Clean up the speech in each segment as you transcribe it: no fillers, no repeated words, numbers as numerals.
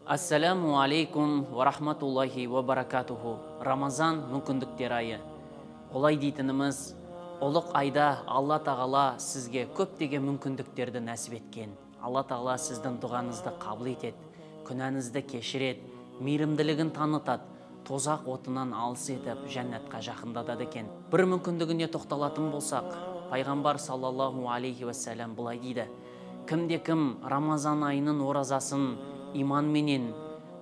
Ассаламу алейкум ва рахматуллахи ва баракатуху. Рамазан мүмкіндіктер айы. Олай дейтініміз, ұлық айда Алла тағала сізге көптеген мүмкіндіктерді нәсіп еткен. Алла тағала сіздің дұғаңызды қабыл етеді, күнәңізді кешіреді, мейірімділігін танытады, тозақ отынан алыс етіп, жәннатқа жақындатады екен. Бір мүмкіндігіне тоқталатын болсақ, пайғамбар саллаллаху алейхи уассалам былай дейді: кімде-кім Рамазан айының оразасын иманменен,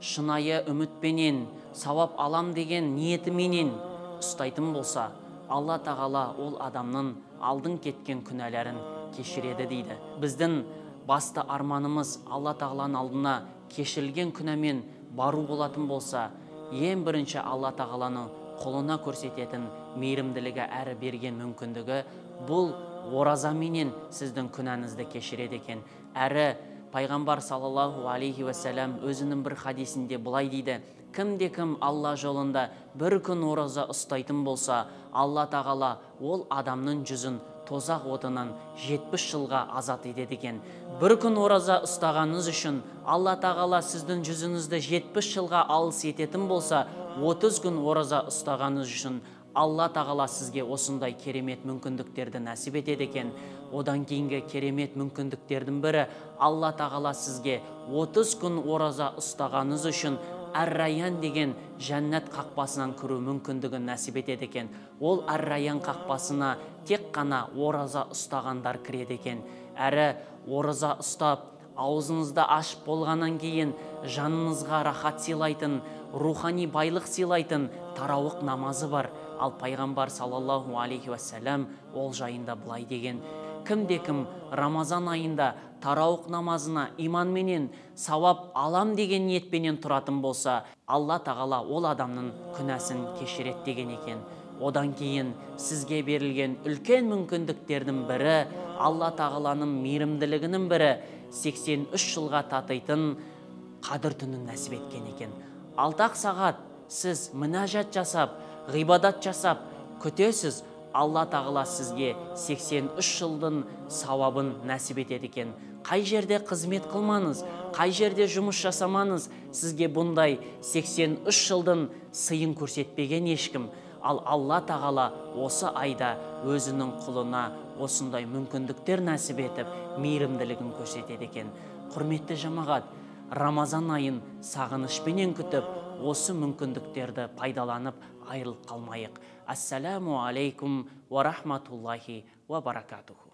шынайы үмітпенен, сауап алам деген ниетіменен ұстайтын болса, Алла тағала ол адамның алдын кеткен күнәләрін кешіреді дейді. Біздің басты арманымыз Алла тағаланың алдына кешірілген күнәмен бару болатын болса, ең бірінші Алла тағаланың қолына көрсететін мейірімділігі әрі берген мүмкіндігі бұл оразаменен сіздің күнәңізді кешіреді екен. Әрі пайғамбар саллаллаху алейхи уассалам өзінің бір хадисінде былай дейді: кімде-кім Алла жолында бір күн ораза ұстайтын болса, Алла тағала ол адамның жүзін тозақ отынан 70 жылға азат етеді екен. Бір күн ораза ұстағаныңыз үшін Алла тағала сіздің жүзіңізді 70 жылға алыс ететін болса, 30 күн ораза ұстағаныңыз үшін Алла тағала сізге осындай керемет мүмкіндіктерді нәсіп етеді екен. Одан кейінгі керемет мүмкіндіктердің бірі, Алла тағала сізге 30 күн ораза ұстағаныңыз үшін Ар-Райян деген жәннат қақпасынан кіру мүмкіндігін нәсіп етеді екен. Ол Ар-Райян қақпасына тек қана ораза ұстағандар кіреді екен. Әрі ораза ұстап, аузыңызды ашып болғаннан кейін жаныңызға рахат сыйлайтын, рухани байлық сыйлайтын тарауық намазы бар. Ал пайғамбар саллаллаху алейхи уассалам ол жайында былай деген: кімде-кім Рамазан айында тарауық намазына иманменен сауап алам деген ниетпенен тұратын болса, Алла тағала ол адамның күнәсін кешіреді деген екен. Одан кейін сізге берілген үлкен мүмкіндіктердің бірі, Алла тағаланың мейірімділігінің бірі, 83 жылға татитын қадір түнін нәсіп еткен екен. 6 сағат сіз мінәжат жасап, ғибадат жасап күтесіз, Алла тағала сізге 83 жылдың сауабын нәсіп етеді екен. Қай жерде қызмет қылмаңыз, қай жерде жұмыс жасамаңыз, сізге бұндай 83 жылдың сыйын көрсетпеген ешкім. Ал Алла тағала осы айда өзінің құлына осындай мүмкіндіктер нәсіп етіп, мейірімділігін көрсетеді екен. Құрметті жамағат, Рамазан айын сағынышпенен күтіп, осы мүмкіндіктерді пайдаланып айырылып қалмайық. Ассаламу алейкум ва рахматуллахи ва баракатуху.